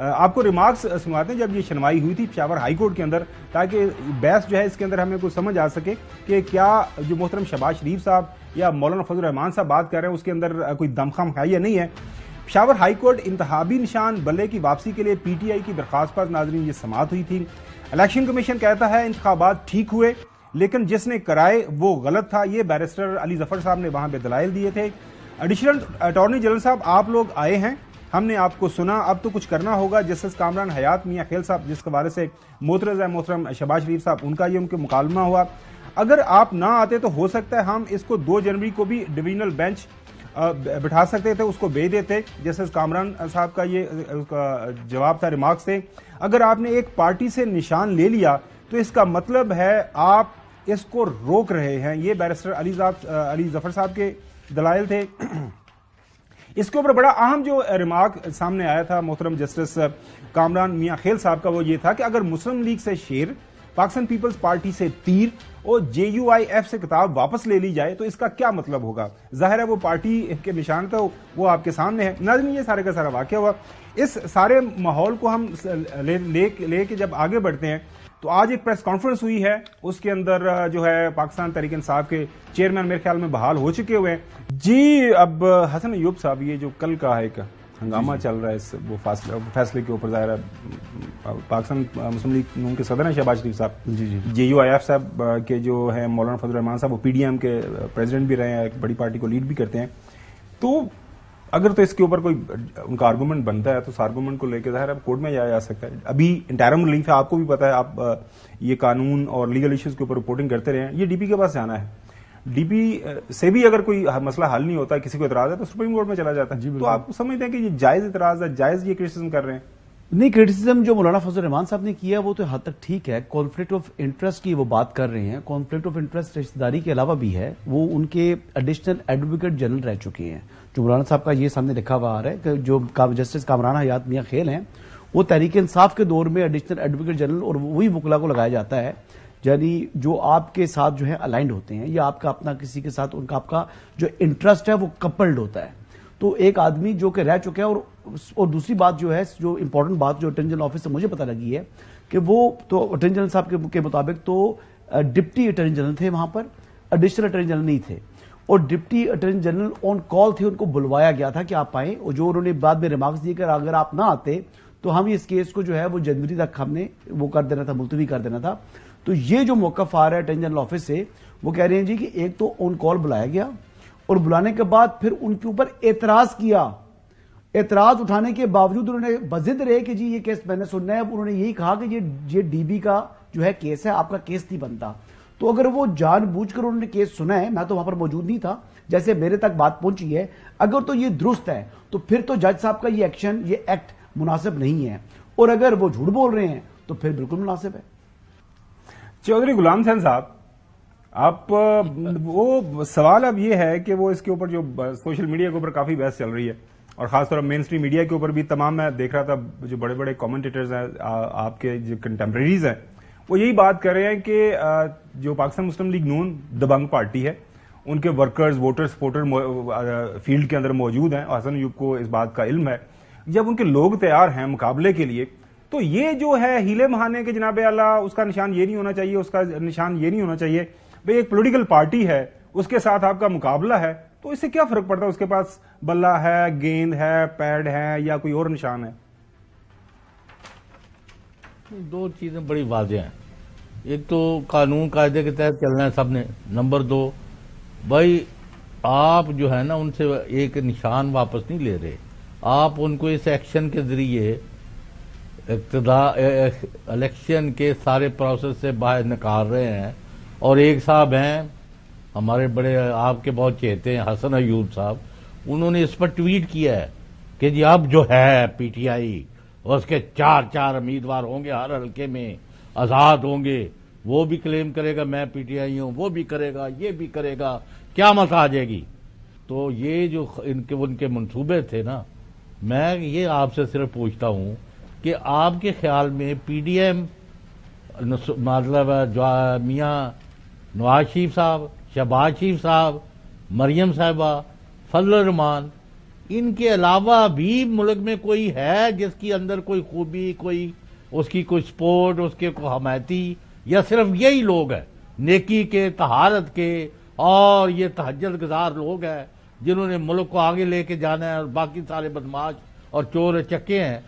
آپ کو ریمارکس سنواتے ہیں جب یہ سنوائی ہوئی تھی پشاور ہائی کورٹ کے اندر، تاکہ بحث جو ہے اس کے اندر ہمیں کوئی سمجھ آ سکے کہ کیا جو محترم شہباز شریف صاحب یا مولانا فضل الرحمان صاحب بات کر رہے ہیں اس کے اندر کوئی دمخم ہے یا نہیں ہے۔ پشاور ہائی کورٹ انتخابی نشان بلے کی واپسی کے لیے پی ٹی آئی کی درخواست پر ناظرین یہ سماعت ہوئی تھی۔ الیکشن کمیشن کہتا ہے انتخابات ٹھیک ہوئے لیکن جس نے کرائے وہ غلط تھا، یہ بیرسٹر علی ظفر صاحب نے وہاں پہ دلائل دیے تھے۔ ایڈیشنل اٹارنی جنرل صاحب آپ لوگ آئے ہیں، ہم نے آپ کو سنا، اب تو کچھ کرنا ہوگا۔ جسٹس کامران حیات میاں خیل صاحب جس حوالے سے معترض ہے محترم شہباز شریف صاحب، ان کا یہ ان کے مکالمہ ہوا، اگر آپ نہ آتے تو ہو سکتا ہے ہم اس کو 2 جنوری کو بھی ڈویژنل بینچ بٹھا سکتے تھے، اس کو بھیج دیتے۔ جسٹس کامران صاحب کا یہ جواب تھا، ریمارکس تھے، اگر آپ نے ایک پارٹی سے نشان لے لیا تو اس کا مطلب ہے آپ اس کو روک رہے ہیں۔ یہ بیرسٹر علی ظفر صاحب کے دلائل تھے۔ اس کے اوپر بڑا اہم جو ریمارک سامنے آیا تھا محترم جسٹس کامران میاں خیل صاحب کا، وہ یہ تھا کہ اگر مسلم لیگ سے شیر، پاکستان پیپلز پارٹی سے تیر اور جے یو آئی ایف سے کتاب واپس لے لی جائے تو اس کا کیا مطلب ہوگا؟ ظاہر ہے وہ پارٹی کے نشان تھا، وہ آپ کے سامنے ہے۔ ناظرین یہ سارے کا سارا واقعہ ہوا، اس سارے ماحول کو ہم لے کے جب آگے بڑھتے ہیں تو آج ایک پریس کانفرنس ہوئی ہے، اس کے اندر جو ہے پاکستان تحریک انصاف کے چیئرمین میرے خیال میں بحال ہو چکے ہوئے ہیں جی۔ اب حسن ایوب صاحب، یہ جو کل کا ایک ہنگامہ چل رہا ہے اس وہ فیصلے کے اوپر، ظاہر ہے پاکستان مسلم لیگ نون کے صدر ہیں شہباز شریف صاحب، جے یو آئی ایف صاحب کے جو ہیں مولانا فضل الرحمان صاحب، وہ پی ڈی ایم کے پریزیڈنٹ بھی رہے ہیں، ایک بڑی پارٹی کو لیڈ بھی کرتے ہیں، تو اگر تو اس کے اوپر کوئی ان کا آرگومنٹ بنتا ہے تو اس آرگومنٹ کو لے کے ظاہر ہے کورٹ میں جایا جا سکتا ہے۔ ابھی انٹرم ریلیف ہے، آپ کو بھی پتا ہے، آپ یہ قانون اور لیگل ایشوز کے اوپر رپورٹنگ کرتے رہے ہیں، یہ ڈی پی کے پاس جانا ہے، ڈی پی سے بھی اگر کوئی مسئلہ حل نہیں ہوتا، کسی کو اعتراض ہے تو سپریم کورٹ میں چلا جاتا ہے۔ تو آپ سمجھتے ہیں کہ یہ جائز اعتراض ہے، جائز یہ کرٹیسزم کر رہے ہیں؟ نہیں، کرٹیسزم جو مولانا فضل الرحمان صاحب نے کیا وہ تو حد تک ٹھیک ہے، کانفلکٹ آف انٹرسٹ کی وہ بات کر رہے ہیں، کانفلکٹ آف انٹرسٹ رشتہ داری کے علاوہ بھی ہے، وہ ان کے ایڈیشنل ایڈوکیٹ جنرل رہ چکے ہیں، جو مولانا صاحب کا یہ سامنے لکھا ہوا آ رہا ہے کہ جو جسٹس کامران حیات میاں خیل ہیں وہ تحریک انصاف کے دور میں ایڈیشنل ایڈوکیٹ جنرل، اور وہی وکلا کو لگایا جاتا ہے، یعنی جو آپ کے ساتھ جو ہے الائنڈ ہوتے ہیں یا آپ کا اپنا کسی کے ساتھ ان کا آپ کا جو انٹرسٹ ہے وہ کپلڈ ہوتا ہے۔ تو ایک آدمی جو کہ رہ چکا ہے، اور دوسری بات جو ہے، جو امپورٹنٹ بات جو اٹارنی جنرل آفس سے مجھے پتہ لگی ہے کہ وہ تو اٹارنی جنرل صاحب کے مطابق تو ڈپٹی اٹارنی جنرل تھے وہاں پر، ایڈیشنل اٹارنی جنرل نہیں تھے، اور ڈپٹی اٹارنی جنرل آن کال تھے، ان کو بلوایا گیا تھا کہ آپ آئیں، اور جو انہوں نے بعد میں ریمارکس دیے کہ اگر آپ نہ آتے تو ہم اس کیس کو جو ہے وہ جنوری تک ہم نے وہ کر دینا تھا، ملتوی کر دینا تھا۔ تو یہ جو موقف آ رہا ہے اٹارنی جنرل آفس سے، وہ کہہ رہے ہیں جی کہ ایک تو آن کال بلایا گیا، اور بلانے کے بعد پھر ان کے اوپر اعتراض کیا، اعتراض اٹھانے کے باوجود انہوں نے بضد رہے کہ جی یہ کیس میں نے سننا ہے، انہوں نے یہی کہا کہ یہ ڈی بی کا جو ہے کیس ہے، آپ کا کیس نہیں بنتا۔ تو اگر وہ جان بوجھ کر انہوں نے کیس سنا ہے، میں تو وہاں پر موجود نہیں تھا، جیسے میرے تک بات پہنچی ہے، اگر تو یہ درست ہے تو پھر تو جج صاحب کا یہ ایکشن، یہ ایکٹ مناسب نہیں ہے، اور اگر وہ جھوٹ بول رہے ہیں تو پھر بالکل مناسب ہے۔ چودھری غلام حسین صاحب، آپ وہ سوال اب یہ ہے کہ وہ اس کے اوپر جو سوشل میڈیا کے اوپر کافی بحث چل رہی ہے، اور خاص طور پر مین اسٹریم میڈیا کے اوپر بھی تمام، میں دیکھ رہا تھا جو بڑے بڑے کامنٹیٹرز ہیں آپ کے جو کنٹمپریریز ہیں، وہ یہی بات کر رہے ہیں کہ جو پاکستان مسلم لیگ نون دبنگ پارٹی ہے، ان کے ورکرز، ووٹر، سپورٹر فیلڈ کے اندر موجود ہیں، اور حسن ایوب کو اس بات کا علم ہے، جب ان کے لوگ تیار ہیں مقابلے کے لیے تو یہ جو ہے ہیلے بہانے کے جناب اعلیٰ اس کا نشان یہ نہیں ہونا چاہیے، اس کا نشان یہ نہیں ہونا چاہیے، بھئی ایک پولیٹیکل پارٹی ہے، اس کے ساتھ آپ کا مقابلہ ہے، تو اس سے کیا فرق پڑتا ہے اس کے پاس بلہ ہے، گیند ہے، پیڈ ہے، یا کوئی اور نشان ہے؟ دو چیزیں بڑی واضح ہیں، ایک تو قانون قاعدے کے تحت چلنا ہے سب نے، نمبر دو بھائی آپ جو ہے نا ان سے ایک نشان واپس نہیں لے رہے، آپ ان کو اس ایکشن کے ذریعے الیکشن کے سارے پروسیس سے باہر نکال رہے ہیں۔ اور ایک صاحب ہیں ہمارے بڑے آپ کے بہت چہتے ہیں، حسن ایوب صاحب، انہوں نے اس پر ٹویٹ کیا ہے کہ جی اب جو ہے پی ٹی آئی اور اس کے 4 امیدوار ہوں گے، ہر حلقے میں آزاد ہوں گے، وہ بھی کلیم کرے گا میں پی ٹی آئی ہوں، وہ بھی کرے گا، یہ بھی کرے گا، کیا مت آ جائے گی۔ تو یہ جو ان کے منصوبے تھے نا، میں یہ آپ سے صرف پوچھتا ہوں کہ آپ کے خیال میں پی ڈی ایم مطلب میاں نواز شریف صاحب، شہباز شریف صاحب، مریم صاحبہ، فضل الرحمان، ان کے علاوہ بھی ملک میں کوئی ہے جس کی اندر کوئی خوبی، کوئی اس کی کوئی سپورٹ، اس کے کوئی حمایتی، یا صرف یہی لوگ ہیں نیکی کے، طہارت کے، اور یہ تہجد گزار لوگ ہیں جنہوں نے ملک کو آگے لے کے جانا ہے، اور باقی سارے بدماش اور چور چکے ہیں